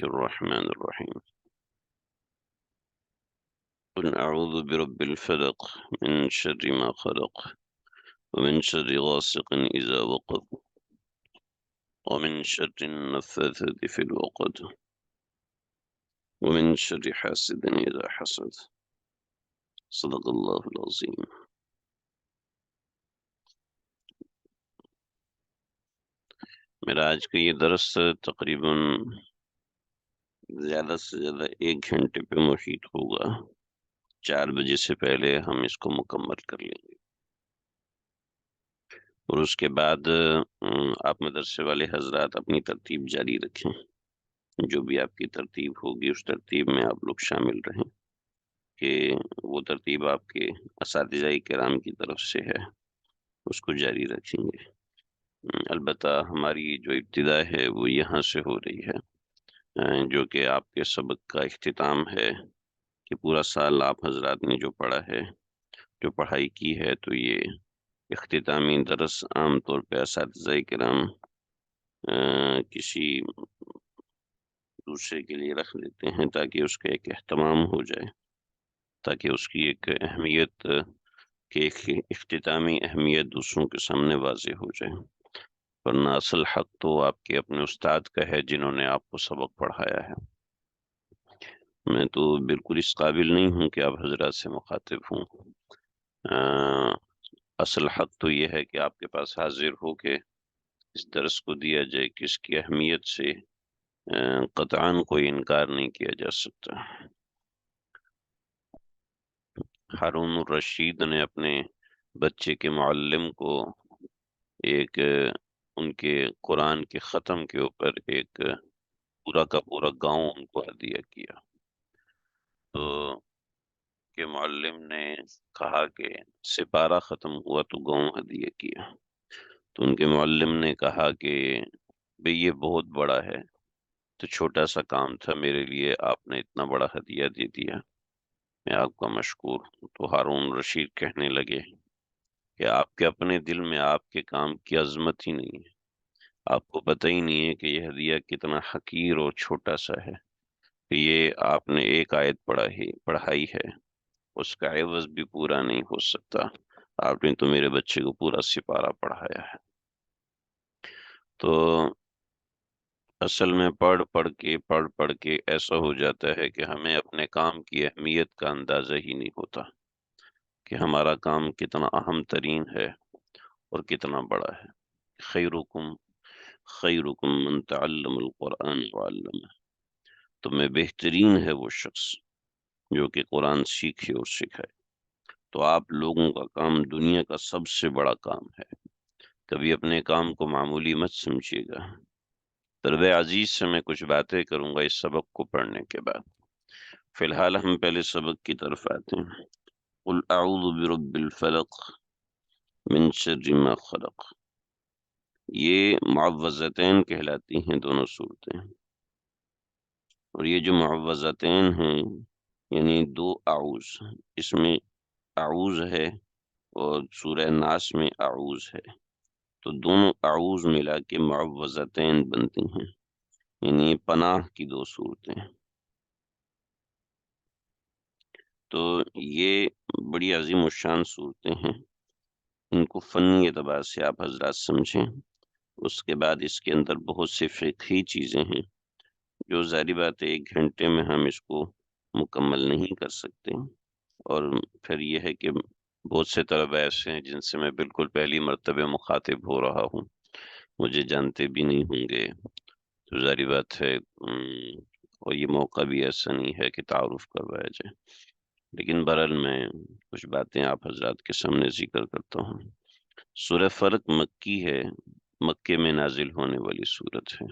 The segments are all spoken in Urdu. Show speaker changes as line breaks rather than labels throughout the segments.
الرحمن الرحيم. قل أعوذ برب الفلق من شر ما خلق ومن شر غاسق إذا وقب ومن شر النفاثات في العقد ومن شر حاسد إذا حسد. صدق الله العظيم. میرا آج کا یہ درس تقریباً زیادہ سے زیادہ 1 گھنٹے پہ محیط ہوگا. 4 بجے سے پہلے ہم اس کو مکمل کر لیں گے، اور اس کے بعد آپ مدرسے والے حضرات اپنی ترتیب جاری رکھیں. جو بھی آپ کی ترتیب ہوگی اس ترتیب میں آپ لوگ شامل رہیں کہ وہ ترتیب آپ کے اساتذہ کرام کی طرف سے ہے، اس کو جاری رکھیں گے. البتہ ہماری جو ابتدا ہے وہ یہاں سے ہو رہی ہے، جو کہ آپ کے سبق کا اختتام ہے کہ پورا سال آپ حضرات نے جو پڑھا ہے، جو پڑھائی کی ہے، تو یہ اختتامی درس عام طور پہ اساتذہ کرام کسی دوسرے کے لیے رکھ لیتے ہیں تاکہ اس کا ایک اہتمام ہو جائے، تاکہ اس کی ایک اہمیت کہ اختتامی اہمیت دوسروں کے سامنے واضح ہو جائے. ورنہ اصل حق تو آپ کے اپنے استاد کا ہے جنہوں نے آپ کو سبق پڑھایا ہے. میں تو بالکل اس قابل نہیں ہوں کہ آپ حضرات سے مخاطب ہوں. اصل حق تو یہ ہے کہ آپ کے پاس حاضر ہو کے اس درس کو دیا جائے کہ اس کی اہمیت سے قطعاً کوئی انکار نہیں کیا جا سکتا. ہارون الرشید نے اپنے بچے کے معلم کو ایک ان کے قرآن کے ختم کے اوپر ایک پورا کا پورا گاؤں ان کو ہدیہ کیا. تو کہ معلم نے کہا کہ سپارہ ختم ہوا تو گاؤں ہدیہ کیا. تو ان کے معلم نے کہا کہ بھئی یہ بہت بڑا ہے، تو چھوٹا سا کام تھا میرے لیے، آپ نے اتنا بڑا ہدیہ دے دیا، میں آپ کا مشکور ہوں. تو ہارون رشید کہنے لگے کہ آپ کے اپنے دل میں آپ کے کام کی عظمت ہی نہیں ہے. آپ کو پتہ ہی نہیں ہے کہ یہ ہدیہ کتنا حقیر اور چھوٹا سا ہے. کہ یہ آپ نے ایک آیت پڑھائی ہے، اس کا عوض بھی پورا نہیں ہو سکتا. آپ نے تو میرے بچے کو پورا سپارہ پڑھایا ہے. تو اصل میں پڑھ پڑھ کے ایسا ہو جاتا ہے کہ ہمیں اپنے کام کی اہمیت کا اندازہ ہی نہیں ہوتا کہ ہمارا کام کتنا اہم ترین ہے اور کتنا بڑا ہے. خیرکم خیرکم من تعلم القرآن وعلمہ. تو میں بہترین ہے وہ شخص جو کہ قرآن سیکھے اور سکھائے. تو آپ لوگوں کا کام دنیا کا سب سے بڑا کام ہے. کبھی اپنے کام کو معمولی مت سمجھیے گا. طلبہ عزیز سے میں کچھ باتیں کروں گا اس سبق کو پڑھنے کے بعد. فی الحال ہم پہلے سبق کی طرف آتے ہیں. قل اعوذ برب الفلق من شر ما خلق. یہ معوذتین کہلاتی ہیں دونوں صورتیں. اور یہ جو معوذتین ہیں یعنی 2 اعوذ، اس میں اعوذ ہے اور سورہ ناس میں اعوذ ہے. تو دونوں اعوذ ملا کے معوذتین بنتی ہیں، یعنی پناہ کی 2 صورتیں. تو یہ بڑی عظیم الشان صورتیں ہیں. ان کو فنی اعتبار سے آپ حضرات سمجھیں. اس کے بعد اس کے اندر بہت سے فقہی چیزیں ہیں جو ظاہری بات ہے 1 گھنٹے میں ہم اس کو مکمل نہیں کر سکتے. اور پھر یہ ہے کہ بہت سے طلبہ ایسے ہیں جن سے میں بالکل پہلی مرتبہ مخاطب ہو رہا ہوں، مجھے جانتے بھی نہیں ہوں گے. تو ظاہری بات ہے اور یہ موقع بھی ایسا نہیں ہے کہ تعارف کروایا جائے. لیکن بہرحال میں کچھ باتیں آپ حضرات کے سامنے ذکر کرتا ہوں. سورہ فرق مکی ہے، مکے میں نازل ہونے والی صورت ہے،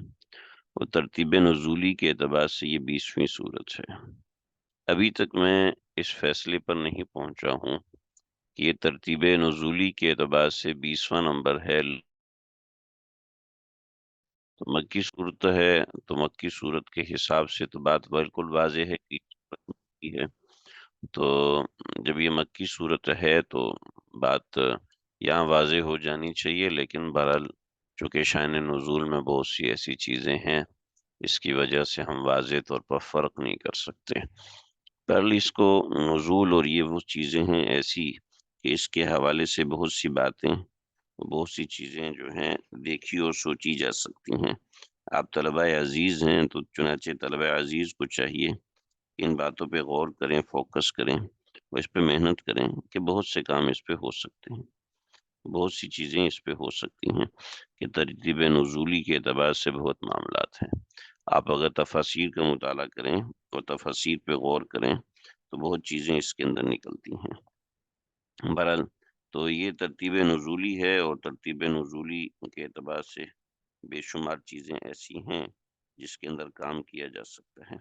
اور ترتیب نزولی کے اعتبار سے یہ 20ویں صورت ہے. ابھی تک میں اس فیصلے پر نہیں پہنچا ہوں کہ یہ ترتیب نزولی کے اعتبار سے 20واں نمبر ہے تو مکی صورت ہے. تو مکی صورت کے حساب سے تو بات بالکل واضح ہے کہ مکی ہے. تو جب یہ مکی صورت ہے تو بات یہاں واضح ہو جانی چاہیے. لیکن بہرحال چونکہ شان نزول میں بہت سی ایسی چیزیں ہیں اس کی وجہ سے ہم واضح طور پر فرق نہیں کر سکتے۔ بہرحال اس کو نزول اور یہ وہ چیزیں ہیں ایسی کہ اس کے حوالے سے بہت سی باتیں، بہت سی چیزیں جو ہیں دیکھی اور سوچی جا سکتی ہیں۔ آپ طلبہ عزیز ہیں تو چنانچہ طلبہ عزیز کو چاہیے کہ ان باتوں پہ غور کریں، فوکس کریں اور اس پہ محنت کریں کہ بہت سے کام اس پہ ہو سکتے ہیں، بہت سی چیزیں اس پہ ہو سکتی ہیں کہ ترتیب نزولی کے اعتبار سے بہت معاملات ہیں۔ آپ اگر تفاسیر کا مطالعہ کریں اور تفاسیر پہ غور کریں تو بہت چیزیں اس کے اندر نکلتی ہیں۔ بہرحال تو یہ ترتیب نزولی ہے، اور ترتیب نزولی کے اعتبار سے بے شمار چیزیں ایسی ہیں جس کے اندر کام کیا جا سکتا ہے۔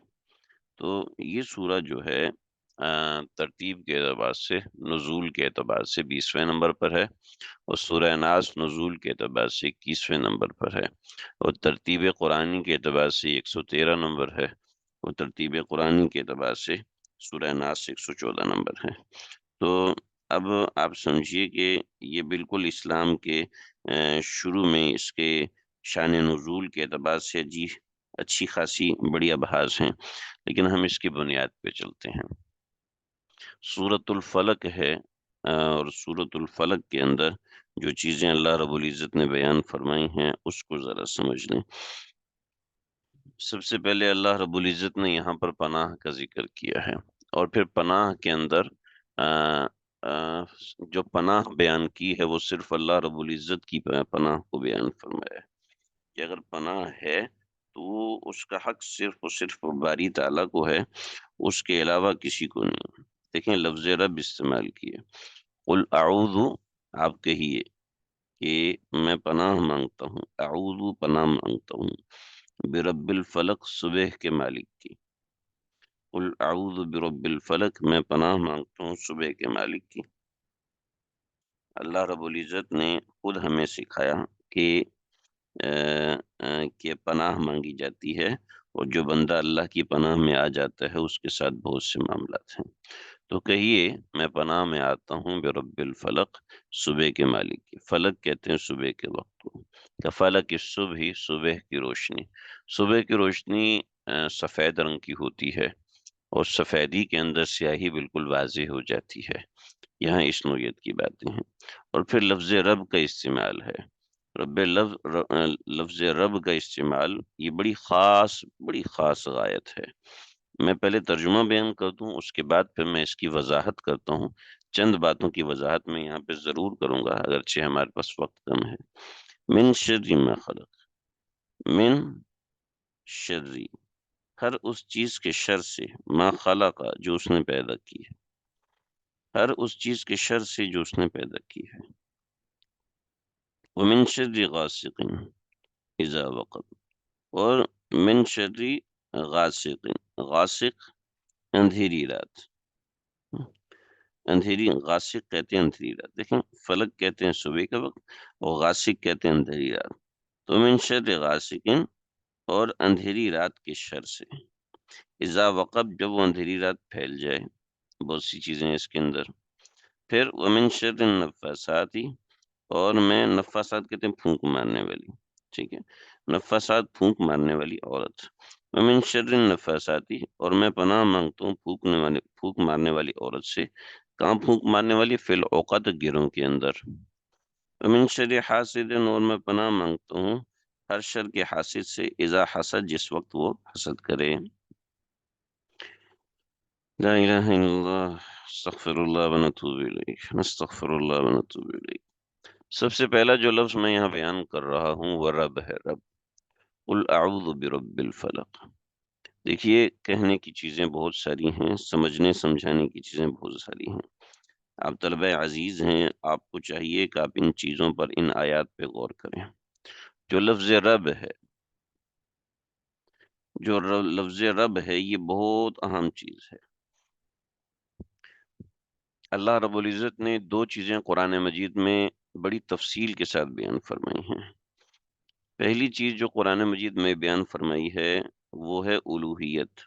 تو یہ سورہ جو ہے ترتیب کے اعتبار سے، نزول کے اعتبار سے 20ویں نمبر پر ہے، اور سورہ ناس نزول کے اعتبار سے 21ویں نمبر پر ہے، اور ترتیب قرآنی کے اعتبار سے 113 نمبر ہے، اور ترتیب قرآنی کے اعتبار سے سورہ ناس 114 نمبر ہے۔ تو اب آپ سمجھیے کہ یہ بالکل اسلام کے شروع میں اس کے شان نزول کے اعتبار سے جی اچھی خاصی بڑی ابحاث ہیں، لیکن ہم اس کی بنیاد پہ چلتے ہیں۔ سورۃ الفلق ہے، اور سورۃ الفلق کے اندر جو چیزیں اللہ رب العزت نے بیان فرمائی ہیں اس کو ذرا سمجھ لیں۔ سب سے پہلے اللہ رب العزت نے یہاں پر پناہ کا ذکر کیا ہے، اور پھر پناہ کے اندر آ، آ، جو پناہ بیان کی ہے وہ صرف اللہ رب العزت کی پناہ کو بیان فرمایا ہے کہ اگر پناہ ہے تو اس کا حق صرف اور صرف باری تعالیٰ کو ہے، اس کے علاوہ کسی کو نہیں۔ دیکھیں لفظ رب استعمال کیے، قل اعوذ، آپ کہیے کہ میں پناہ مانگتا ہوں، اعوذ پناہ مانگتا ہوں، برب الفلق صبح کے مالک کی۔ قل اعوذ برب الفلق، میں پناہ مانگتا ہوں صبح کے مالک کی۔ اللہ رب العزت نے خود ہمیں سکھایا کہ کہ پناہ مانگی جاتی ہے، اور جو بندہ اللہ کی پناہ میں آ جاتا ہے اس کے ساتھ بہت سے معاملات ہیں۔ تو کہیے میں پناہ میں آتا ہوں برب الفلق، صبح کے مالک کی۔ فلق کہتے ہیں صبح کے وقت کو، کہ فلق الصبح، صبح کی روشنی۔ صبح کی روشنی سفید رنگ کی ہوتی ہے، اور سفیدی کے اندر سیاہی بالکل واضح ہو جاتی ہے۔ یہاں اس نوعیت کی باتیں ہیں۔ اور پھر لفظ رب کا استعمال ہے، لفظ رب کا استعمال، یہ بڑی خاص غایت ہے۔ میں پہلے ترجمہ بیان کرتا ہوں، اس کے بعد پھر میں اس کی وضاحت کرتا ہوں۔ چند باتوں کی وضاحت میں یہاں پہ ضرور کروں گا اگرچہ ہمارے پاس وقت کم ہے۔ من شر ما خلق، من شر، ہر اس چیز کے شر سے، ما خلق جو اس نے پیدا کی ہے، ہر اس چیز کے شر سے جو اس نے پیدا کی ہے۔ ومن شر غاسق اذا وقب، اور من شر غاسق، غاسق اندھیری رات، اندھیری، غاسق کہتے ہیں اندھیری رات۔ دیکھیں فلک کہتے ہیں صبح کا وقت، اور غاسق کہتے ہیں اندھیری رات۔ تو من شر غاسق، اور اندھیری رات کے شر سے، اذا وقب جب وہ اندھیری رات پھیل جائے، بہت سی چیزیں اس کے اندر۔ پھر ومن شر النفاسات، اور میں، نفاسات کہتے ہیں پھونک مارنے والی، ٹھیک ہے، نفاسات پھونک مارنے والی عورت۔ ومن شر النفاسات، اور میں پناہ مانگتا ہوں پھونک مارنے والی عورت سے۔ کہاں پھونک مارنے والی؟ فی العقد، گروہ کے اندر۔ ومن شر حاسد، اور میں پناہ مانگتا ہوں ہر شر کے حاسد سے، اذا حسد، جس وقت وہ حسد کرے۔ لا الہ الا اللہ، استغفر اللہ ونتوب الیہ، نستغفر اللہ ونتوب الیہ۔ سب سے پہلا جو لفظ میں یہاں بیان کر رہا ہوں وہ رب ہے، رب۔ قل اعوذ برب الفلق۔ دیکھیے کہنے کی چیزیں بہت ساری ہیں، سمجھنے سمجھانے کی چیزیں بہت ساری ہیں۔ آپ طلبہ عزیز ہیں، آپ کو چاہیے کہ آپ ان چیزوں پر، ان آیات پہ غور کریں۔ جو لفظ رب ہے، لفظ رب ہے، یہ بہت اہم چیز ہے۔ اللہ رب العزت نے دو چیزیں قرآن مجید میں بڑی تفصیل کے ساتھ بیان فرمائی ہیں۔ پہلی چیز جو قرآن مجید میں بیان فرمائی ہے وہ ہے الوہیت،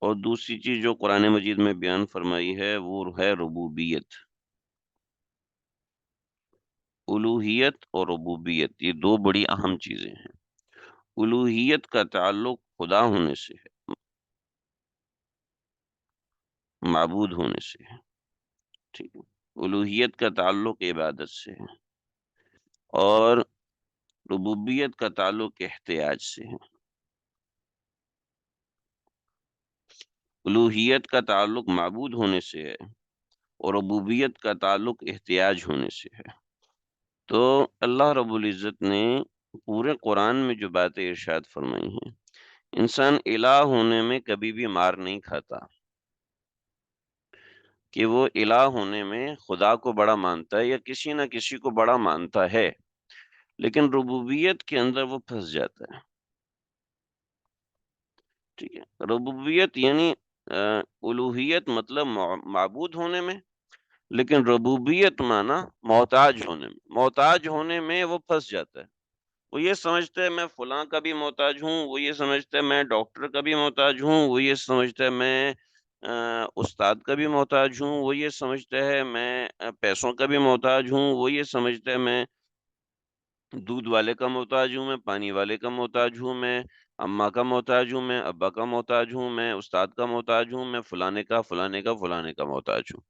اور دوسری چیز جو قرآن مجید میں بیان فرمائی ہے وہ ہے ربوبیت۔ الوہیت اور ربوبیت یہ دو بڑی اہم چیزیں ہیں۔ الوہیت کا تعلق خدا ہونے سے ہے، معبود ہونے سے ہے، ٹھیک ہے۔ الوہیت کا تعلق عبادت سے ہے، اور ربوبیت کا تعلق احتیاج سے ہے۔ الوہیت کا تعلق معبود ہونے سے ہے، اور ربوبیت کا تعلق احتیاج ہونے سے ہے۔ تو اللہ رب العزت نے پورے قرآن میں جو باتیں ارشاد فرمائی ہیں، انسان الہ ہونے میں کبھی بھی مار نہیں کھاتا کہ وہ الہ ہونے میں خدا کو بڑا مانتا ہے یا کسی نہ کسی کو بڑا مانتا ہے، لیکن ربوبیت کے اندر وہ پھنس جاتا ہے، ٹھیک ہے۔ ربوبیت یعنی الوہیت مطلب معبود ہونے میں، لیکن ربوبیت مانا محتاج ہونے میں، محتاج ہونے میں وہ پھنس جاتا ہے۔ وہ یہ سمجھتا ہے میں فلاں کا بھی محتاج ہوں، وہ یہ سمجھتا ہے میں ڈاکٹر کا بھی محتاج ہوں، وہ یہ سمجھتا ہے میں استاد کا بھی محتاج ہوں، وہ یہ سمجھتا ہے میں پیسوں کا بھی محتاج ہوں، وہ یہ سمجھتا ہے میں دودھ والے کا محتاج ہوں، میں پانی والے کا محتاج ہوں، میں اماں کا محتاج ہوں، میں ابا کا محتاج ہوں، میں استاد کا محتاج ہوں، میں فلانے کا فلانے کا فلانے کا محتاج ہوں۔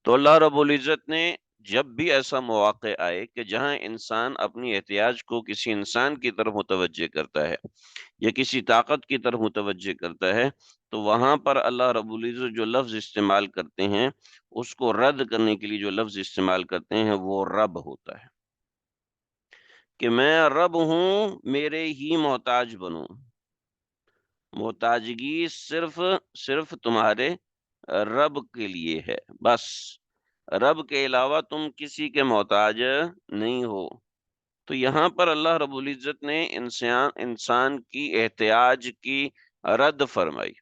تو اللہ رب العزت نے جب بھی ایسا مواقع آئے کہ جہاں انسان اپنی احتیاج کو کسی انسان کی طرف متوجہ کرتا ہے یا کسی طاقت کی طرف متوجہ کرتا ہے، تو وہاں پر اللہ رب العزت جو لفظ استعمال کرتے ہیں، اس کو رد کرنے کے لیے جو لفظ استعمال کرتے ہیں وہ رب ہوتا ہے، کہ میں رب ہوں، میرے ہی محتاج بنو۔ محتاجگی صرف تمہارے رب کے لیے ہے، بس رب کے علاوہ تم کسی کے محتاج نہیں ہو۔ تو یہاں پر اللہ رب العزت نے انسان کی احتیاج کی رد فرمائی۔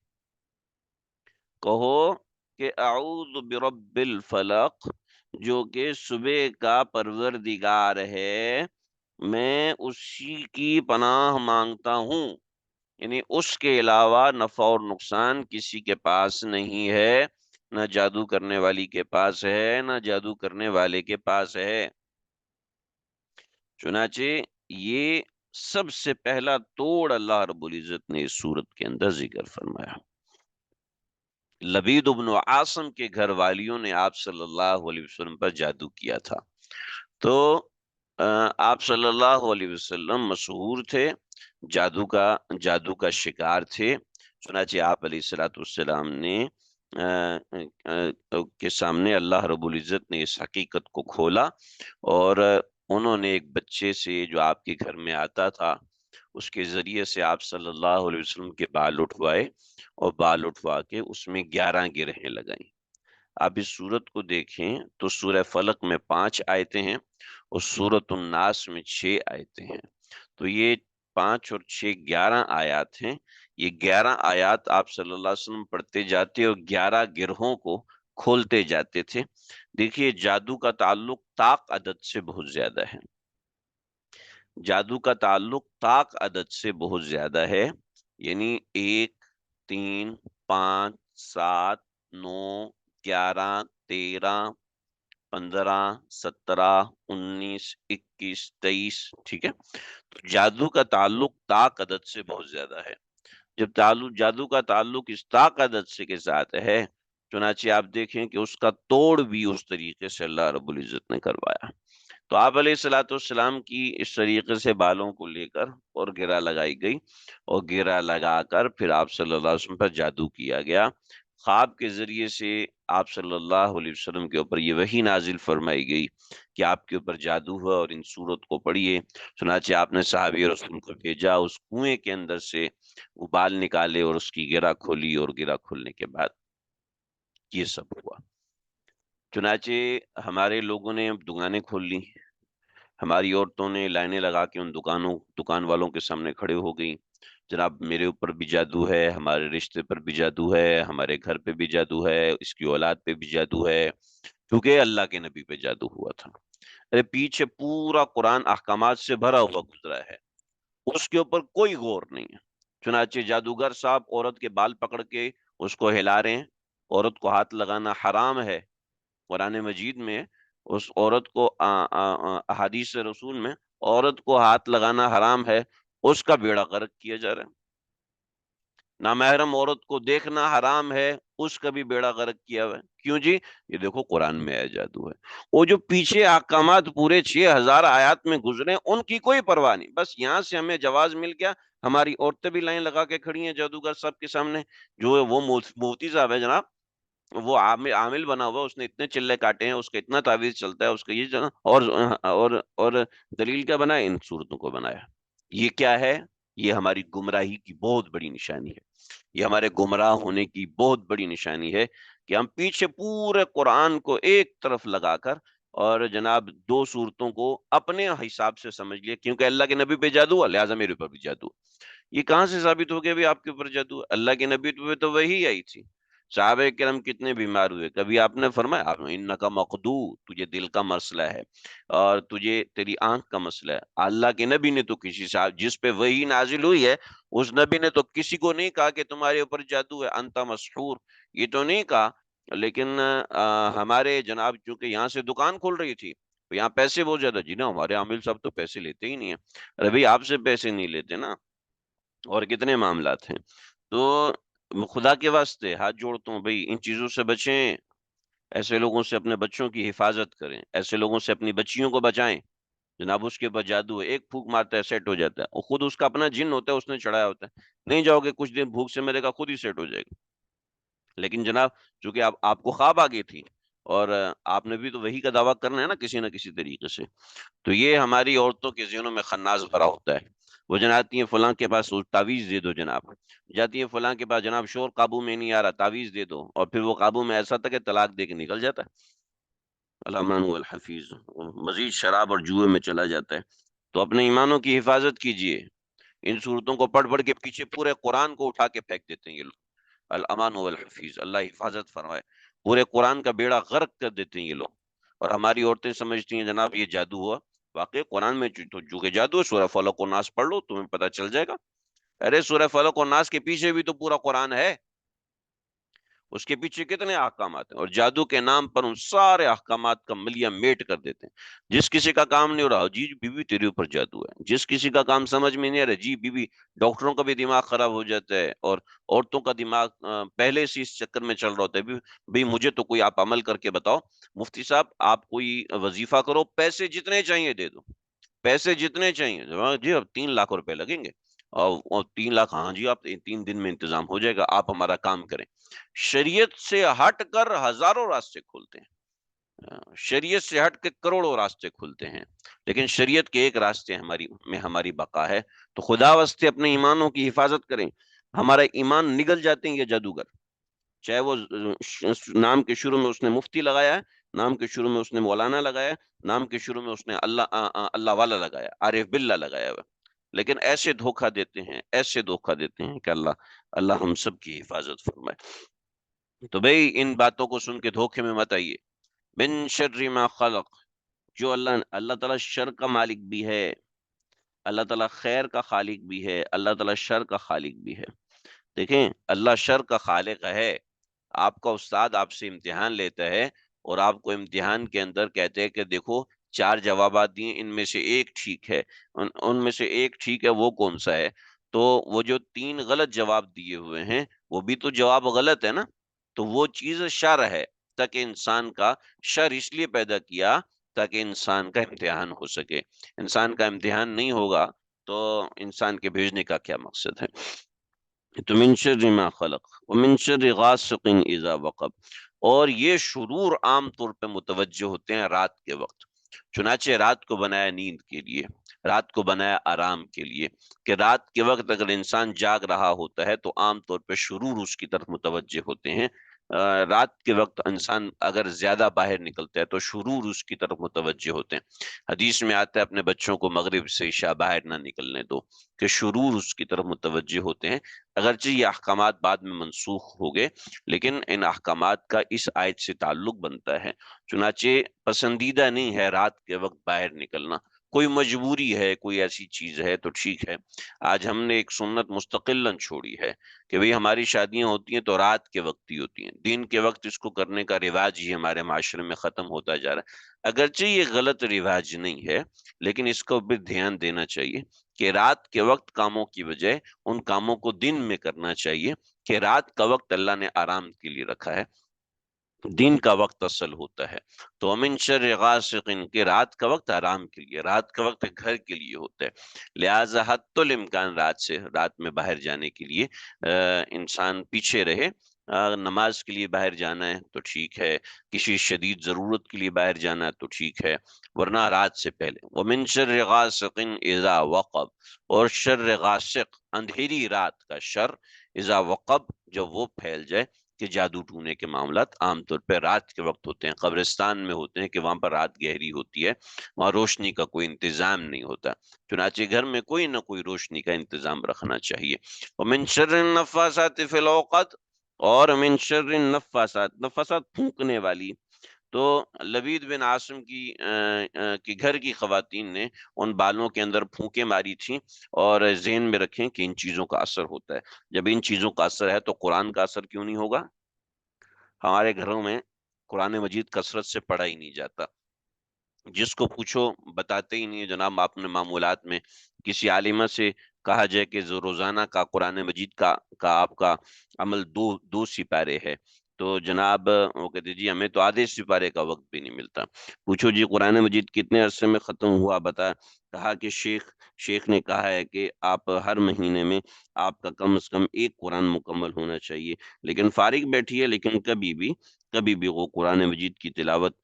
کہو کہ اعوذ برب الفلق، جو کہ صبح کا پروردگار ہے، میں اسی کی پناہ مانگتا ہوں، یعنی اس کے علاوہ نفع اور نقصان کسی کے پاس نہیں ہے، نہ جادو کرنے والی کے پاس ہے، نہ جادو کرنے والے کے پاس ہے۔ چنانچہ یہ سب سے پہلا توڑ اللہ رب العزت نے اس صورت کے اندر ذکر فرمایا۔ لبید بن عاصم کے گھر والیوں نے آپ صلی اللہ علیہ وسلم پر جادو کیا تھا، تو آپ صلی اللہ علیہ وسلم مشہور تھے، جادو کا شکار تھے۔ چنانچہ آپ علیہ الصلوۃ والسلام نے کے سامنے اللہ رب العزت نے اس حقیقت کو کھولا، اور انہوں نے ایک بچے سے جو آپ کے گھر میں آتا تھا، اس کے ذریعے سے آپ صلی اللہ علیہ وسلم کے بال اٹھوائے، اور بال اٹھوا کے اس میں 11 گرہیں لگائیں۔ آپ اس سورت کو دیکھیں تو سورہ فلق میں 5 آیتیں ہیں، اور سورۃ الناس میں 6 آیتیں ہیں، تو یہ 5 اور 6 11 آیات ہیں۔ یہ 11 آیات آپ صلی اللہ علیہ وسلم پڑھتے جاتے اور 11 گرہوں کو کھولتے جاتے تھے۔ دیکھیے جادو کا تعلق طاق عدد سے بہت زیادہ ہے، جادو کا تعلق طاق عدد سے بہت زیادہ ہے، یعنی 1 3 5 7 9 11 13 15 17 19 21 23، ٹھیک ہے۔ تو جادو کا تعلق طاق عدد سے بہت زیادہ ہے۔ جب جادو کا تعلق اس طاق عدد سے کے ساتھ ہے، چنانچہ آپ دیکھیں کہ اس کا توڑ بھی اس طریقے سے اللہ رب العزت نے کروایا۔ تو آپ علیہ الصلوۃ والسلام کی اس طریقے سے بالوں کو لے کر اور گرہ لگائی گئی، اور گرہ لگا کر پھر آپ صلی اللہ علیہ وسلم پر جادو کیا گیا۔ خواب کے ذریعے سے آپ صلی اللہ علیہ وسلم کے اوپر یہ وحی نازل فرمائی گئی کہ آپ کے اوپر جادو ہوا اور ان صورت کو پڑھیے۔ چنانچہ آپ نے صحابی رسول کو بھیجا، اس کنویں کے اندر سے وہ بال نکالے اور اس کی گرہ کھولی، اور گرہ کھولنے کے بعد یہ سب ہوا۔ چنانچہ ہمارے لوگوں نے دکانیں کھول لی، ہماری عورتوں نے لائنیں لگا کے ان دکان والوں کے سامنے کھڑے ہو گئیں، جناب میرے اوپر بھی جادو ہے، ہمارے رشتے پر بھی جادو ہے، ہمارے گھر پہ بھی جادو ہے، اس کی اولاد پہ بھی جادو ہے، کیونکہ اللہ کے نبی پہ جادو ہوا تھا۔ ارے پیچھے پورا قرآن احکامات سے بھرا ہوا گزرا ہے، اس کے اوپر کوئی غور نہیں ہے۔ چنانچہ جادوگر صاحب عورت کے بال پکڑ کے اس کو ہلا رہے ہیں، عورت کو ہاتھ لگانا حرام ہے، قرآن مجید میں اس عورت کو احادیث رسول میں عورت کو ہاتھ لگانا حرام ہے، اس کا بیڑا غرق کیا جا رہا ہے۔ نامحرم عورت کو دیکھنا حرام ہے، اس کا بھی بیڑا غرق کیا ہوا ہے۔ کیوں جی؟ یہ دیکھو قرآن میں ہے جادو ہے۔ وہ جو پیچھے احکامات پورے 6000 آیات میں گزرے ان کی کوئی پرواہ نہیں، بس یہاں سے ہمیں جواز مل گیا، ہماری عورتیں بھی لائن لگا کے کھڑی ہیں جادوگر سب کے سامنے۔ جو ہے وہ مفتی صاحب ہے جناب، وہ عامل بنا ہوا، اس نے اتنے چلے کاٹے ہیں، اس کا اتنا تعویذ چلتا ہے، اس کا یہ اور دلیل کیا بنایا؟ ان صورتوں کو بنایا۔ یہ کیا ہے؟ یہ ہماری گمراہی کی بہت بڑی نشانی ہے، یہ ہمارے گمراہ ہونے کی بہت بڑی نشانی ہے کہ ہم پیچھے پورے قرآن کو ایک طرف لگا کر اور جناب دو صورتوں کو اپنے حساب سے سمجھ لیا، کیونکہ اللہ کے نبی پہ جادو ہوا لہٰذا میرے اوپر بھی جادو۔ یہ کہاں سے ثابت ہو گیا بھی آپ کے اوپر جادو ہے؟ اللہ کے نبی پہ تو وہی آئی تھی، صحابہ کرام کتنے بیمار ہوئے، کبھی آپ نے فرمایا انکا مقدو، تجھے دل کا مسئلہ ہے اور تجھے تیری آنکھ کا مسئلہ ہے؟ اللہ کے نبی نے تو کسی صاحب جس پہ وہی نازل ہوئی ہے اس نبی نے تو کسی کو نہیں کہا کہ تمہارے اوپر جادو ہے، انتا مسحور، یہ تو نہیں کہا۔ لیکن ہمارے جناب چونکہ یہاں سے دکان کھل رہی تھی، یہاں پیسے بہت زیادہ، جی نا ہمارے عامل صاحب تو پیسے لیتے ہی نہیں ہیں۔ ارے بھائی آپ سے پیسے نہیں لیتے نا، اور کتنے معاملات ہیں۔ تو خدا کے واسطے ہاتھ جوڑتا ہوں بھائی ان چیزوں سے بچیں، ایسے لوگوں سے اپنے بچوں کی حفاظت کریں، ایسے لوگوں سے اپنی بچیوں کو بچائیں۔ جناب اس کے اوپر جادو ہے، ایک پھونک مارتا ہے سیٹ ہو جاتا ہے، اور خود اس کا اپنا جن ہوتا ہے، اس نے چڑھایا ہوتا ہے، نہیں جاؤ گے کچھ دن بھوک سے مرے گا، خود ہی سیٹ ہو جائے گا۔ لیکن جناب چونکہ آپ کو خواب آ گئی تھی، اور آپ نے بھی تو وہی کا دعویٰ کرنا ہے نا کسی نہ کسی طریقے سے، تو یہ ہماری عورتوں کے ذہنوں میں خناس بھرا ہوتا ہے۔ وہ جناتی ہیں فلاں کے پاس تعویذ دے دو جناب، جاتی ہیں فلاں کے پاس جناب شور قابو میں نہیں آ رہا تعویذ دے دو، اور پھر وہ قابو میں ایسا تک کہ طلاق دے کے نکل جاتا ہے، الامان والحفیظ، مزید شراب اور جوئے میں چلا جاتا ہے۔ تو اپنے ایمانوں کی حفاظت کیجئے، ان صورتوں کو پڑھ پڑھ کے پیچھے پورے قرآن کو اٹھا کے پھینک دیتے ہیں یہ لوگ۔ الامان والحفیظ، اللہ حفاظت فرمائے، پورے قرآن کا بیڑا غرق کر دیتے ہیں یہ لوگ، اور ہماری عورتیں سمجھتی ہیں جناب یہ جادو ہوا۔ واقعی قرآن میں جو کہ جادو ہے، سورہ فلق و ناس پڑھ لو تمہیں پتہ چل جائے گا۔ ارے سورہ فلق و ناس کے پیچھے بھی تو پورا قرآن ہے، اس کے پیچھے کتنے احکامات ہیں، اور جادو کے نام پر ان سارے احکامات کا ملیہ میٹ کر دیتے ہیں۔ جس کسی کا کام نہیں ہو رہا، جی بیوی تیرے اوپر جادو ہے، جس کسی کا کام سمجھ میں نہیں آ رہا، جی بیوی، ڈاکٹروں کا بھی دماغ خراب ہو جاتا ہے، اور عورتوں کا دماغ پہلے سے اس چکر میں چل رہا ہوتا ہے، بھئی مجھے تو کوئی آپ عمل کر کے بتاؤ، مفتی صاحب آپ کوئی وظیفہ کرو، پیسے جتنے چاہیے دے دو، پیسے جتنے چاہیے جی، اب 3 لاکھ روپے لگیں گے، اور 3 لاکھ، ہاں جی آپ 3 دن میں انتظام ہو جائے گا، آپ ہمارا کام کریں۔ شریعت سے ہٹ کر ہزاروں راستے کھولتے ہیں، شریعت سے ہٹ کے کروڑوں راستے کھلتے ہیں، لیکن شریعت کے ایک راستے ہماری بقا ہے۔ تو خدا واسطے اپنے ایمانوں کی حفاظت کریں، ہمارا ایمان نگل جاتے ہیں یہ جادوگر، چاہے وہ نام کے شروع میں اس نے مفتی لگایا ہے، نام کے شروع میں اس نے مولانا لگایا ہے، نام کے شروع میں اس نے اللہ والا لگایا، عارف باللہ لگایا ہوا، لیکن ایسے دھوکہ دیتے ہیں، ایسے دھوکہ دیتے ہیں کہ اللہ ہم سب کی حفاظت فرمائے۔ تو بھئی ان باتوں کو سن کے دھوکے میں مت آئیے۔ من شر ما خلق، جو اللہ تعالیٰ شر کا مالک بھی ہے، اللہ تعالیٰ خیر کا خالق بھی ہے، اللہ تعالیٰ شر کا خالق بھی ہے۔ دیکھیں اللہ شر کا خالق ہے، آپ کا استاد آپ سے امتحان لیتا ہے، اور آپ کو امتحان کے اندر کہتے ہیں کہ دیکھو 4 جوابات دیے، ان میں سے ایک ٹھیک ہے، ان میں سے ایک ٹھیک ہے، وہ کون سا ہے؟ تو وہ جو 3 غلط جواب دیے ہوئے ہیں وہ بھی تو جواب غلط ہے نا، تو وہ چیز شر ہے، تاکہ انسان کا شر اس لیے پیدا کیا تاکہ انسان کا امتحان ہو سکے۔ انسان کا امتحان نہیں ہوگا تو انسان کے بھیجنے کا کیا مقصد ہے؟ تو من شر ما خلق ومن شر غاسق اذا وقب، اور یہ شرور عام طور پہ متوجہ ہوتے ہیں رات کے وقت، چنانچہ رات کو بنایا نیند کے لیے، رات کو بنایا آرام کے لیے، کہ رات کے وقت اگر انسان جاگ رہا ہوتا ہے تو عام طور پہ شرور اس کی طرف متوجہ ہوتے ہیں۔ رات کے وقت انسان اگر زیادہ باہر نکلتا ہے تو شرور اس کی طرف متوجہ ہوتے ہیں۔ حدیث میں آتا ہے اپنے بچوں کو مغرب سے عشاء باہر نہ نکلنے دو، کہ شرور اس کی طرف متوجہ ہوتے ہیں۔ اگرچہ یہ احکامات بعد میں منسوخ ہو گئے، لیکن ان احکامات کا اس آیت سے تعلق بنتا ہے، چنانچہ پسندیدہ نہیں ہے رات کے وقت باہر نکلنا۔ کوئی مجبوری ہے، کوئی ایسی چیز ہے تو ٹھیک ہے۔ آج ہم نے ایک سنت مستقلاً چھوڑی ہے کہ بھئی ہماری شادیاں ہوتی ہیں تو رات کے وقت ہی ہوتی ہیں، دن کے وقت اس کو کرنے کا رواج ہی ہمارے معاشرے میں ختم ہوتا جا رہا ہے۔ اگرچہ یہ غلط رواج نہیں ہے، لیکن اس کو بھی دھیان دینا چاہیے کہ رات کے وقت کاموں کی بجائے ان کاموں کو دن میں کرنا چاہیے، کہ رات کا وقت اللہ نے آرام کے لیے رکھا ہے، دن کا وقت اصل ہوتا ہے۔ تو امن شر غاسق، کے رات کا وقت آرام کے لیے، رات کا وقت گھر کے لیے ہوتا ہے، لہٰذا حت الامکان رات میں باہر جانے کے لیے انسان پیچھے رہے۔ نماز کے لیے باہر جانا ہے تو ٹھیک ہے، کسی شدید ضرورت کے لیے باہر جانا ہے تو ٹھیک ہے، ورنہ رات سے پہلے۔ ومن شر غاسق اذا وقب، اور شر غاسق اندھیری رات کا شر، اذا وقب جب وہ پھیل جائے، کہ جادو ٹونے کے معاملات عام طور پہ رات کے وقت ہوتے ہیں، قبرستان میں ہوتے ہیں کہ وہاں پر رات گہری ہوتی ہے، وہاں روشنی کا کوئی انتظام نہیں ہوتا، چنانچہ گھر میں کوئی نہ کوئی روشنی کا انتظام رکھنا چاہیے۔ ومن شر النفاثات فی العقد، اور من شر النفاثات، نفاثات پھونکنے والی، تو لبید بن عاصم کی گھر کی خواتین نے ان بالوں کے اندر پھونکے ماری تھیں، اور ذہن میں رکھیں کہ ان چیزوں کا اثر ہوتا ہے۔ جب ان چیزوں کا اثر ہے تو قرآن کا اثر کیوں نہیں ہوگا؟ ہمارے گھروں میں قرآن مجید کثرت سے پڑھا ہی نہیں جاتا، جس کو پوچھو بتاتے ہی نہیں ہے۔ جناب آپ نے معمولات میں کسی عالمہ سے کہا جائے کہ روزانہ کا قرآن مجید کا آپ کا عمل دو سپارے ہے، تو جناب وہ کہتے جی ہمیں تو آدھے سپارے کا وقت بھی نہیں ملتا۔ پوچھو جی قرآن مجید کتنے عرصے میں ختم ہوا بتا، کہا کہ شیخ نے کہا ہے کہ آپ ہر مہینے میں آپ کا کم از کم ایک قرآن مکمل ہونا چاہیے، لیکن فارغ بیٹھی ہے، لیکن کبھی بھی وہ قرآن مجید کی تلاوت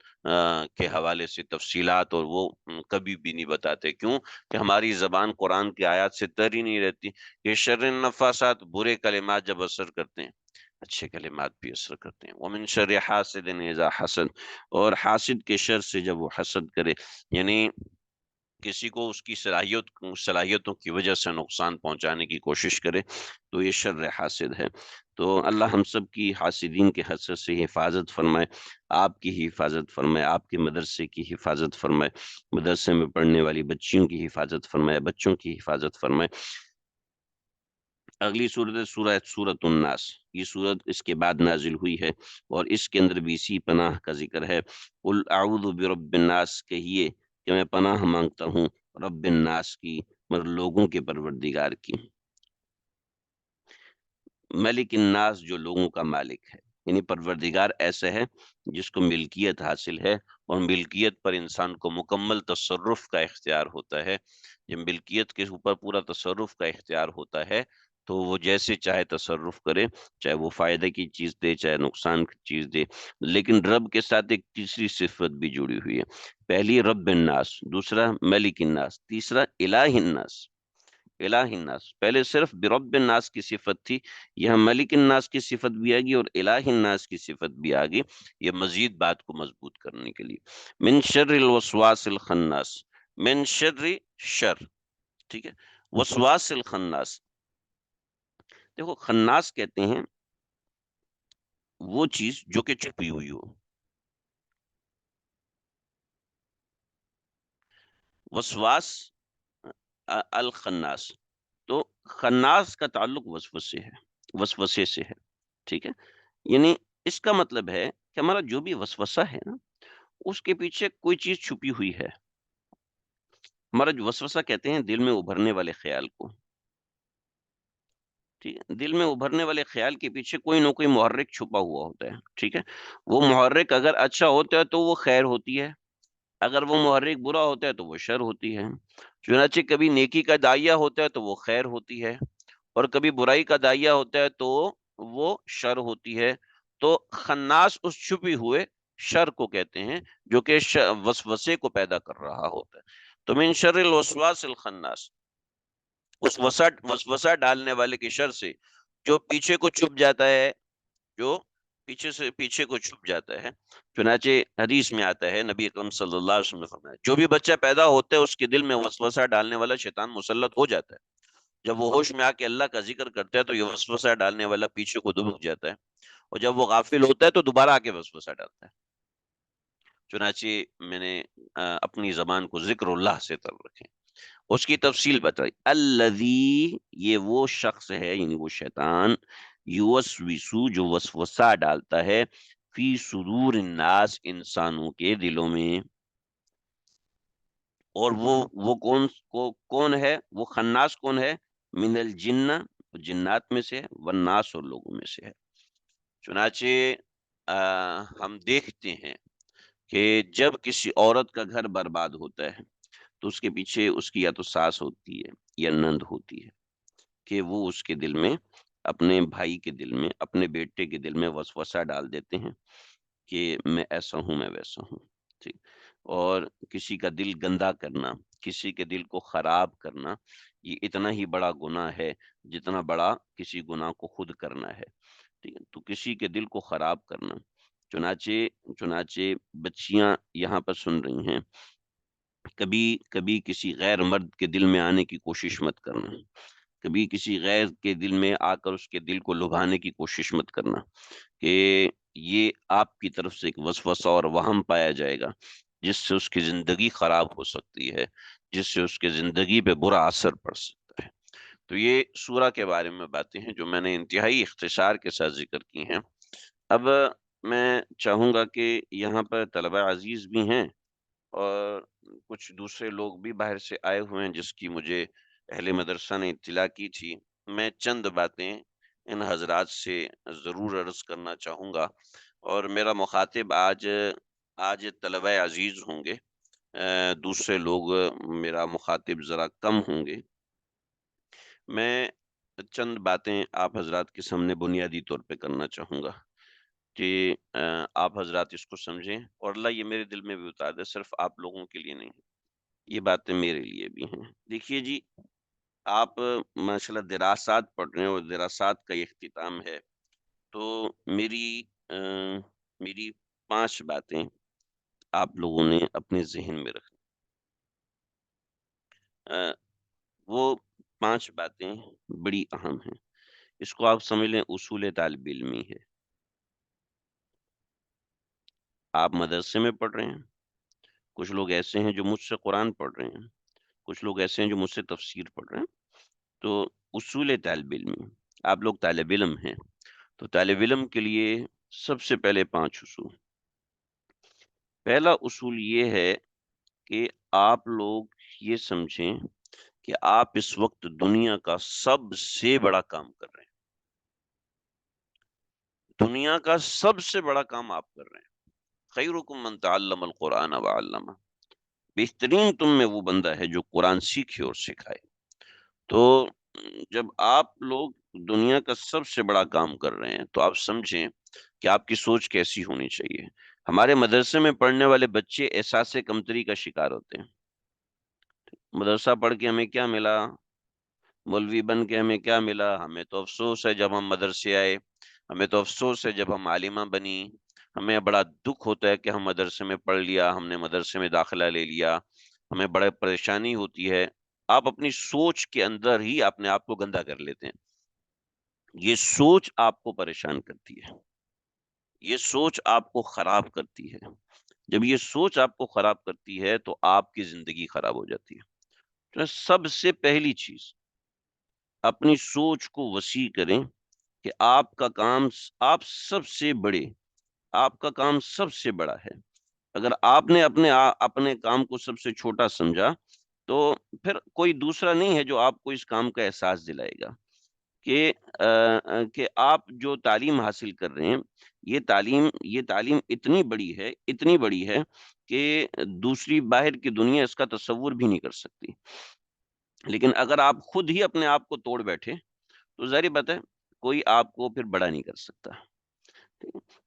کے حوالے سے تفصیلات اور وہ کبھی بھی نہیں بتاتے۔ کیوں؟ کہ ہماری زبان قرآن کی آیات سے تر ہی نہیں رہتی۔ کہ شر النفاثات، برے کلمات جب اثر کرتے ہیں، اچھے کلمات بھی اثر کرتے ہیں۔ ومن شر حاسد اذا حسد، اور حاسد کے شر سے جب وہ حسد کرے، یعنی کسی کو اس کی صلاحیتوں کی وجہ سے نقصان پہنچانے کی کوشش کرے، تو یہ شر حاسد ہے۔ تو اللہ ہم سب کی حاسدین کے حسد سے حفاظت فرمائے، آپ کی حفاظت فرمائے، آپ کے مدرسے کی حفاظت فرمائے، مدرسے میں پڑھنے والی بچیوں کی حفاظت فرمائے، بچوں کی حفاظت فرمائے۔ اگلی سورت الناس، یہ سورت اس کے بعد نازل ہوئی ہے، اور اس کے اندر بھی اسی پناہ کا ذکر ہے۔ قل اعوذ برب الناس، کہیے کہ میں پناہ مانگتا ہوں رب الناس کی، مگر لوگوں کے پروردگار کی، ملک الناس جو لوگوں کا مالک ہے، یعنی پروردگار ایسا ہے جس کو ملکیت حاصل ہے، اور ملکیت پر انسان کو مکمل تصرف کا اختیار ہوتا ہے۔ جب ملکیت کے اوپر پورا تصرف کا اختیار ہوتا ہے تو وہ جیسے چاہے تصرف کرے، چاہے وہ فائدہ کی چیز دے چاہے نقصان کی چیز دے۔ لیکن رب کے ساتھ ایک تیسری صفت بھی جڑی ہوئی ہے، پہلی رب الناس، دوسرا ملک الناس، تیسرا الہ الناس۔ الہ الناس، پہلے صرف برب الناس کی صفت تھی، یہاں ملک الناس کی صفت بھی آگی اور الہ الناس کی صفت بھی آگی، یہ مزید بات کو مضبوط کرنے کے لیے۔ من شر الوسواس الخناس، من شر، ٹھیک ہے، وسواس الخناس، دیکھو خناس کہتے ہیں وہ چیز جو کہ چھپی ہوئی ہو، وسواس الخناس، تو خناس کا تعلق وسوسے سے ہے، ٹھیک ہے، یعنی اس کا مطلب ہے کہ ہمارا جو بھی وسوسہ ہے نا، اس کے پیچھے کوئی چیز چھپی ہوئی ہے۔ ہمارا جو وسوسہ کہتے ہیں دل میں ابھرنے والے خیال کو، ٹھیک ہے، دل میں ابھرنے والے خیال کے پیچھے کوئی نہ کوئی محرک چھپا ہوا ہوتا ہے، ٹھیک ہے، وہ محرک اگر اچھا ہوتا ہے تو وہ خیر ہوتی ہے، اگر وہ محرک برا ہوتا ہے تو وہ شر ہوتی ہے۔ چنانچہ کبھی نیکی کا داعیہ ہوتا ہے تو وہ خیر ہوتی ہے، اور کبھی برائی کا داعیہ ہوتا ہے تو وہ شر ہوتی ہے۔ تو خناس اس چھپی ہوئے شر کو کہتے ہیں جو کہ وسوسے کو پیدا کر رہا ہوتا ہے۔ تو من شر الوسواس الخناس، اس وسوسہ ڈالنے والے کی شر سے، جو پیچھے کو چھپ جاتا ہے، جو پیچھے کو چھپ جاتا ہے۔ چنانچہ حدیث میں آتا ہے، نبی اکرم صلی اللہ علیہ وسلم نے فرمایا، جو بھی بچہ پیدا ہوتا ہے اس کے دل میں وسوسہ ڈالنے والا شیطان مسلط ہو جاتا ہے، جب وہ ہوش میں آ کے اللہ کا ذکر کرتا ہے تو یہ وسوسہ ڈالنے والا پیچھے کو دبک جاتا ہے، اور جب وہ غافل ہوتا ہے تو دوبارہ آ کے وسوسہ ڈالتا ہے۔ چنانچہ میں نے اپنی زبان کو ذکر اللہ سے تر رکھے. اس کی تفصیل بتائی. الذی، یہ وہ شخص ہے یعنی وہ شیطان، یوسوسو جو وسوسہ ڈالتا ہے، فی صدور الناس انسانوں کے دلوں میں. اور وہ کون ہے؟ وہ خناس کون ہے؟ من الجن، جنات میں سے، والناس اور لوگوں میں سے ہے. چنانچہ ہم دیکھتے ہیں کہ جب کسی عورت کا گھر برباد ہوتا ہے تو اس کے پیچھے اس کی یا تو ساس ہوتی ہے یا نند ہوتی ہے، کہ وہ اس کے دل میں، اپنے بھائی کے دل میں، اپنے بیٹے کے دل میں وسوسہ ڈال دیتے ہیں کہ میں ایسا ہوں، میں ویسا ہوں. ٹھیک. اور کسی کا دل گندا کرنا، کسی کے دل کو خراب کرنا، یہ اتنا ہی بڑا گناہ ہے جتنا بڑا کسی گناہ کو خود کرنا ہے. ٹھیک ہے. تو کسی کے دل کو خراب کرنا. چنانچہ بچیاں یہاں پر سن رہی ہیں، کبھی کبھی کسی غیر مرد کے دل میں آنے کی کوشش مت کرنا. کبھی کسی غیر کے دل میں آ کر اس کے دل کو لبھانے کی کوشش مت کرنا، کہ یہ آپ کی طرف سے ایک وسوسہ اور وہم پایا جائے گا جس سے اس کی زندگی خراب ہو سکتی ہے، جس سے اس کی زندگی پہ برا اثر پڑ سکتا ہے. تو یہ سورہ کے بارے میں باتیں ہیں جو میں نے انتہائی اختصار کے ساتھ ذکر کی ہیں. اب میں چاہوں گا کہ یہاں پر طلبہ عزیز بھی ہیں اور کچھ دوسرے لوگ بھی باہر سے آئے ہوئے ہیں جس کی مجھے اہل مدرسہ نے اطلاع کی تھی. میں چند باتیں ان حضرات سے ضرور عرض کرنا چاہوں گا. اور میرا مخاطب آج طلبہ عزیز ہوں گے، دوسرے لوگ میرا مخاطب ذرا کم ہوں گے. میں چند باتیں آپ حضرات کے سامنے بنیادی طور پہ کرنا چاہوں گا کہ آپ حضرات اس کو سمجھیں، اور اللہ یہ میرے دل میں بھی اتار دے، صرف آپ لوگوں کے لیے نہیں، یہ باتیں میرے لیے بھی ہیں. دیکھیے جی، آپ ماشاءاللہ دراسات پڑھ رہے ہیں اور دراسات کا اختتام ہے، تو میری 5 باتیں آپ لوگوں نے اپنے ذہن میں رکھیں. وہ 5 باتیں بڑی اہم ہیں. اس کو آپ سمجھ لیں اصول طالب علمی ہے. آپ مدرسے میں پڑھ رہے ہیں، کچھ لوگ ایسے ہیں جو مجھ سے قرآن پڑھ رہے ہیں، کچھ لوگ ایسے ہیں جو مجھ سے تفسیر پڑھ رہے ہیں. تو اصول طالب علمی، آپ لوگ طالب علم ہیں، تو طالب علم کے لیے سب سے پہلے 5 اصول. پہلا اصول یہ ہے کہ آپ لوگ یہ سمجھیں کہ آپ اس وقت دنیا کا سب سے بڑا کام کر رہے ہیں. دنیا کا سب سے بڑا کام آپ کر رہے ہیں. خیرکم من تعلم القرآن وعلمہ، بہترین تم میں وہ بندہ ہے جو قرآن سیکھے اور سکھائے. تو جب آپ لوگ دنیا کا سب سے بڑا کام کر رہے ہیں تو آپ سمجھیں کہ آپ کی سوچ کیسی ہونی چاہیے. ہمارے مدرسے میں پڑھنے والے بچے احساس کمتری کا شکار ہوتے ہیں. مدرسہ پڑھ کے ہمیں کیا ملا، مولوی بن کے ہمیں کیا ملا، ہمیں تو افسوس ہے جب ہم مدرسے آئے، ہمیں تو افسوس ہے جب ہم عالمہ بنی، ہمیں بڑا دکھ ہوتا ہے کہ ہم مدرسے میں پڑھ لیا، ہم نے مدرسے میں داخلہ لے لیا، ہمیں بڑے پریشانی ہوتی ہے. آپ اپنی سوچ کے اندر ہی اپنے آپ کو گندا کر لیتے ہیں. یہ سوچ آپ کو پریشان کرتی ہے، یہ سوچ آپ کو خراب کرتی ہے. جب یہ سوچ آپ کو خراب کرتی ہے تو آپ کی زندگی خراب ہو جاتی ہے. تو سب سے پہلی چیز، اپنی سوچ کو وسیع کریں کہ آپ کا کام، آپ سب سے بڑے، آپ کا کام سب سے بڑا ہے. اگر آپ نے اپنے کام کو سب سے چھوٹا سمجھا تو پھر کوئی دوسرا نہیں ہے جو آپ کو اس کام کا احساس دلائے گا کہ آپ جو تعلیم حاصل کر رہے ہیں، یہ تعلیم اتنی بڑی ہے، اتنی بڑی ہے کہ دوسری باہر کی دنیا اس کا تصور بھی نہیں کر سکتی. لیکن اگر آپ خود ہی اپنے آپ کو توڑ بیٹھے تو ظاہر بات ہے کوئی آپ کو پھر بڑا نہیں کر سکتا.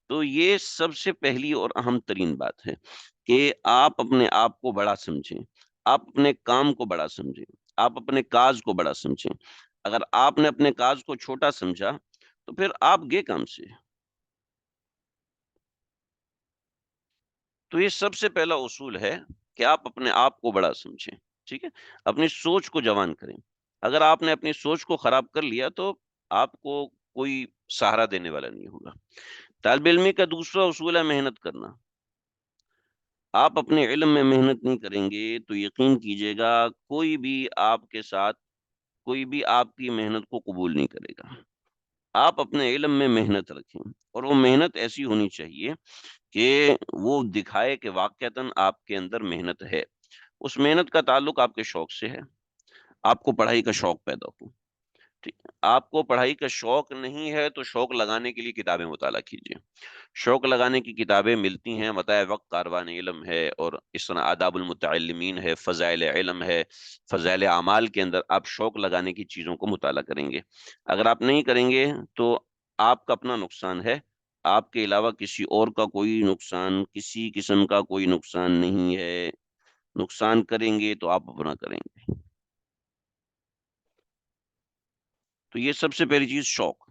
تو یہ سب سے پہلی اور اہم ترین بات ہے کہ آپ اپنے آپ کو بڑا سمجھیں، آپ اپنے کام کو بڑا سمجھیں، آپ اپنے کاج کو بڑا سمجھیں. اگر آپ نے اپنے کاج کو چھوٹا سمجھا تو پھر آپ گئے کام سے. تو یہ سب سے پہلا اصول ہے کہ آپ اپنے آپ کو بڑا سمجھیں. ٹھیک ہے، اپنی سوچ کو جوان کریں. اگر آپ نے اپنی سوچ کو خراب کر لیا تو آپ کو کوئی سہارا دینے والا نہیں ہوگا. طالب علمی کا دوسرا اصول ہے محنت کرنا. آپ اپنے علم میں محنت نہیں کریں گے تو یقین کیجیے گا کوئی بھی آپ کے ساتھ، کوئی بھی آپ کی محنت کو قبول نہیں کرے گا۔ آپ اپنے علم میں محنت رکھیں، اور وہ محنت ایسی ہونی چاہیے کہ وہ دکھائے کہ واقعتاً آپ کے اندر محنت ہے۔ اس محنت کا تعلق آپ کے شوق سے ہے، آپ کو پڑھائی کا شوق پیدا ہو، ٹھیک ہے؟ آپ کو پڑھائی کا شوق نہیں ہے تو شوق لگانے کے لیے کتابیں مطالعہ کیجیے۔ شوق لگانے کی کتابیں ملتی ہیں، متاع وقت کاروان علم ہے، اور اس طرح آداب المتعلمین ہے، فضائل علم ہے، فضائل اعمال کے اندر آپ شوق لگانے کی چیزوں کو مطالعہ کریں گے۔ اگر آپ نہیں کریں گے تو آپ کا اپنا نقصان ہے، آپ کے علاوہ کسی اور کا کوئی نقصان، کسی قسم کا کوئی نقصان نہیں ہے۔ نقصان کریں گے تو آپ اپنا کریں گے۔ تو یہ سب سے پہلی چیز شوق۔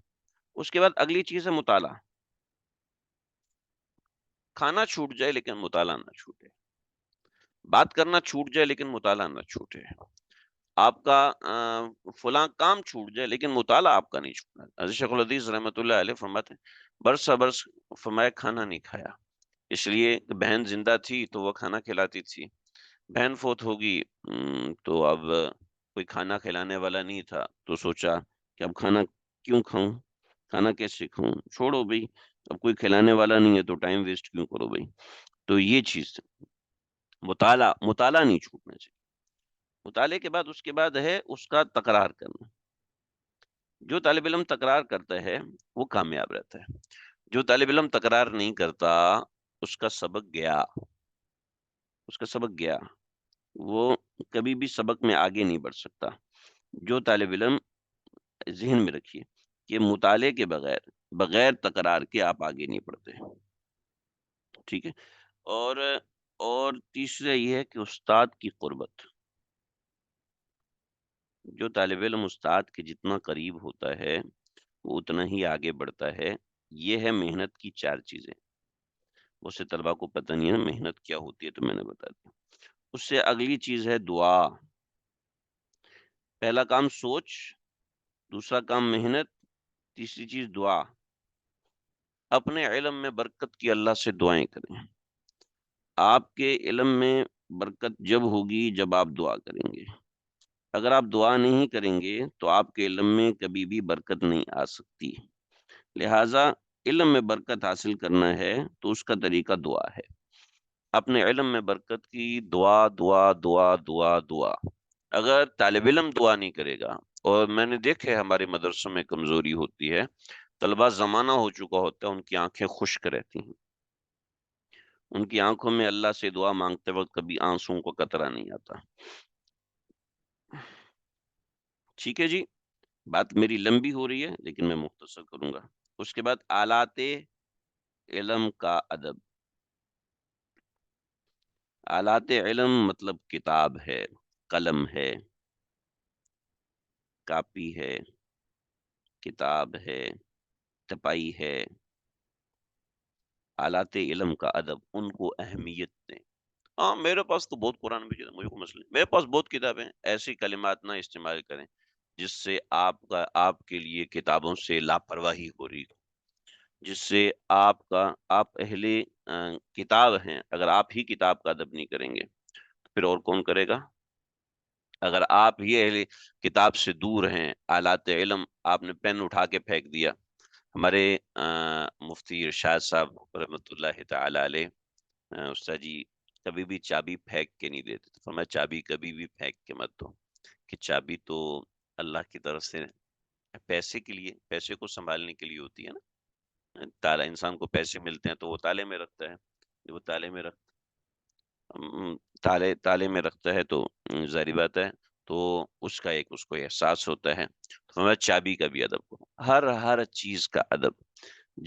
اس کے بعد اگلی چیز ہے مطالعہ۔ کھانا چھوٹ جائے لیکن مطالعہ نہ چھوٹے، بات کرنا چھوٹ جائے لیکن مطالعہ نہ چھوٹے، آپ کا فلاں کام چھوٹ جائے لیکن مطالعہ آپ کا نہیں چھوٹنا۔ حضرت شیخ الحدیث رحمۃ اللہ علیہ فرماتے ہیں برس برس، فرمایا کھانا نہیں کھایا، اس لیے کہ بہن زندہ تھی تو وہ کھانا کھلاتی تھی، بہن فوت ہوگی تو اب کوئی کھانا کھلانے والا نہیں تھا، تو سوچا کہ اب کھانا کیوں کھاؤں، کھانا کیسے کھاؤں، چھوڑو بھائی، اب کوئی کھلانے والا نہیں ہے تو ٹائم ویسٹ کیوں کرو بھائی۔ تو یہ چیز مطالعہ نہیں چھوٹنا چاہیے۔ مطالعے کے بعد اس کے بعد ہے اس کا تکرار کرنا۔ جو طالب علم تکرار کرتا ہے وہ کامیاب رہتا ہے، جو طالب علم تکرار نہیں کرتا اس کا سبق گیا، اس کا سبق گیا، وہ کبھی بھی سبق میں آگے نہیں بڑھ سکتا۔ جو طالب علم، ذہن میں رکھیے کہ مطالعے کے بغیر، بغیر تکرار کے آپ آگے نہیں بڑھتے، ٹھیک ہے؟ اور تیسرا یہ ہے کہ استاد کی قربت۔ جو طالب علم استاد کے جتنا قریب ہوتا ہے وہ اتنا ہی آگے بڑھتا ہے۔ یہ ہے محنت کی چار چیزیں۔ اس سے طلبا کو پتہ نہیں ہے محنت کیا ہوتی ہے، تو میں نے بتا دیا۔ اس سے اگلی چیز ہے دعا۔ پہلا کام سوچ، دوسرا کام محنت، تیسری چیز دعا۔ اپنے علم میں برکت کی اللہ سے دعائیں کریں۔ آپ کے علم میں برکت جب ہوگی جب آپ دعا کریں گے۔ اگر آپ دعا نہیں کریں گے تو آپ کے علم میں کبھی بھی برکت نہیں آ سکتی۔ لہٰذا علم میں برکت حاصل کرنا ہے تو اس کا طریقہ دعا ہے۔ اپنے علم میں برکت کی دعا، دعا، دعا، دعا، دعا۔ اگر طالب علم دعا نہیں کرے گا، اور میں نے دیکھے ہمارے مدرسوں میں کمزوری ہوتی ہے، طلبا زمانہ ہو چکا ہوتا ہے، ان کی آنکھیں خشک رہتی ہیں، ان کی آنکھوں میں اللہ سے دعا مانگتے وقت کبھی آنسوں کو قطرہ نہیں آتا۔ ٹھیک ہے جی، بات میری لمبی ہو رہی ہے لیکن میں مختصر کروں گا۔ اس کے بعد آلات علم کا ادب۔ آلات علم مطلب کتاب ہے، قلم ہے، کاپی ہے، کتاب ہے، تپائی ہے۔ آلات علم کا ادب، ان کو اہمیت دیں۔ ہاں میرے پاس تو بہت قرآن مجید ہے، مجھے کوئی مسئلہ نہیں، میرے پاس بہت کتابیں ہیں، ایسی کلمات نہ استعمال کریں جس سے آپ کے لیے کتابوں سے لاپرواہی ہو رہی ہو، جس سے آپ اہل کتاب ہیں، اگر آپ ہی کتاب کا ادب نہیں کریں گے تو پھر اور کون کرے گا؟ اگر آپ ہی اہل کتاب سے دور ہیں، آلات علم آپ نے پین اٹھا کے پھینک دیا۔ ہمارے مفتی ارشاد صاحب رحمۃ اللہ تعالی علیہ، استاد جی کبھی بھی چابی پھینک کے نہیں دیتے تھے، فرمایا چابی کبھی بھی پھینک کے مت دو، کہ چابی تو اللہ کی طرف سے پیسے کے لیے، پیسے کو سنبھالنے کے لیے ہوتی ہے نا۔ تالا، انسان کو پیسے ملتے ہیں تو وہ تالے میں رکھتا ہے، جب وہ تالے میں رکھتا ہے تو ظاہری بات ہے، تو اس کو احساس ہوتا ہے۔ تو فرمایا چابی کا بھی ادب ہو، ہر چیز کا ادب۔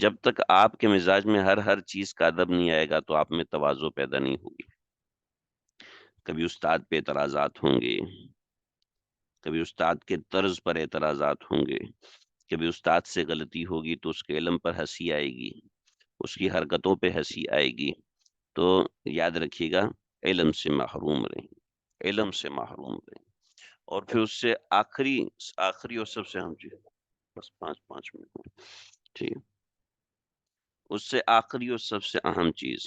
جب تک آپ کے مزاج میں ہر چیز کا ادب نہیں آئے گا تو آپ میں تواضع پیدا نہیں ہوگی۔ کبھی استاد پہ اعتراضات ہوں گے، کبھی استاد کے طرز پر اعتراضات ہوں گے، کبھی استاد سے غلطی ہوگی تو اس کے علم پر ہنسی آئے گی، اس کی حرکتوں پہ ہنسی آئے گی۔ تو یاد رکھیے گا، علم سے محروم رہیں، علم سے محروم رہیں۔ اور پھر اس سے آخری اور سب سے اہم چیز، بس پانچ منٹ، ٹھیک ہے، اس سے آخری اور سب سے اہم چیز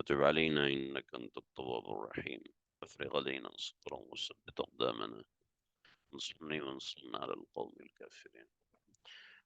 وتب علينا إنك أنت التواب الرحيم أفرغ علينا صبرا وثبت أقدامنا انصرني وانصرنا على القوم الكافرين۔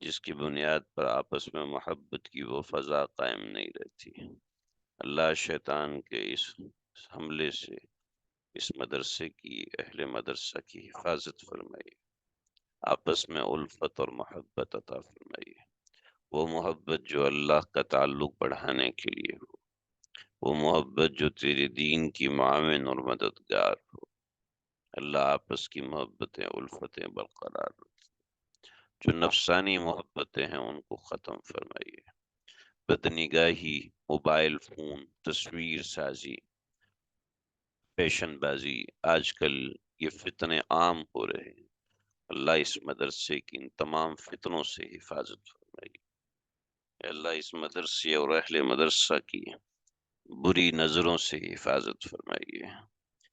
جس کی بنیاد پر آپس میں محبت کی وہ فضا قائم نہیں رہتی۔ اللہ شیطان کے اس حملے سے اس مدرسے کی اہل مدرسہ کی حفاظت فرمائیے، آپس میں الفت اور محبت عطا فرمائیے، وہ محبت جو اللہ کا تعلق بڑھانے کے لیے ہو، وہ محبت جو تیرے دین کی معاون اور مددگار ہو۔ اللہ آپس کی محبتیں الفتیں برقرار رکھے، جو نفسانی محبتیں ہیں ان کو ختم فرمائیے۔ بدنگاہی، موبائل فون، تصویر سازی، فیشن بازی، آج کل یہ فتنے عام ہو رہے ہیں۔ اللہ اس مدرسے کی ان تمام فتنوں سے حفاظت فرمائیے۔ اے اللہ اس مدرسے اور اہل مدرسہ کی بری نظروں سے حفاظت فرمائیے۔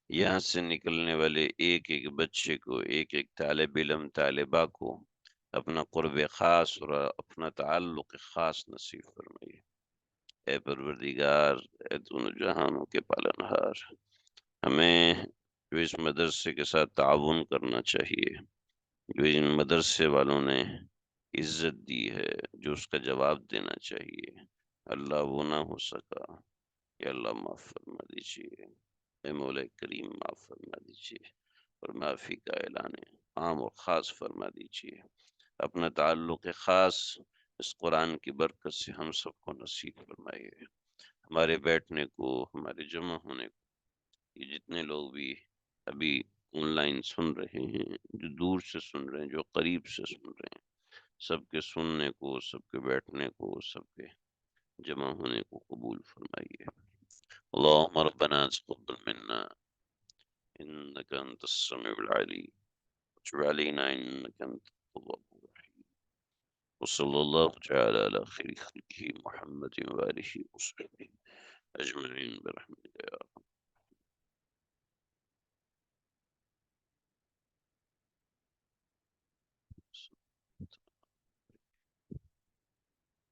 یہاں سے نکلنے والے ایک ایک بچے کو، ایک ایک طالب علم طالبہ کو اپنا قرب خاص اور اپنا تعلق خاص نصیب فرمائیے۔ اے پروردگار، اے دونوں جہانوں کے پالنہار، ہمیں جو اس مدرسے کے ساتھ تعاون کرنا چاہیے، جو ان مدرسے والوں نے عزت دی ہے، جو اس کا جواب دینا چاہیے، اللہ وہ نہ ہو سکا، یا اللہ معاف فرما دیجیے۔ اے مولا کریم معاف فرما دیجیے اور معافی کا اعلان عام اور خاص فرما دیجیے۔ اپنا تعلق خاص اس قرآن کی برکت سے ہم سب کو نصیب فرمائیے۔ ہمارے بیٹھنے کو، ہمارے جمع ہونے کو، یہ جتنے لوگ بھی ابھی آن لائن سن رہے ہیں، جو دور سے سن رہے ہیں، جو قریب سے سن رہے ہیں، سب کے سننے کو، سب کے بیٹھنے کو، سب کے جمع ہونے کو قبول فرمائیے۔ اللهم ربنا تقبل منا إنك أنت السميع العليم وتب علينا إنك أنت التواب الرحيم، وصلى الله تعالى على خير خلقه محمد وآله وصحبه أجمعين برحمتك يا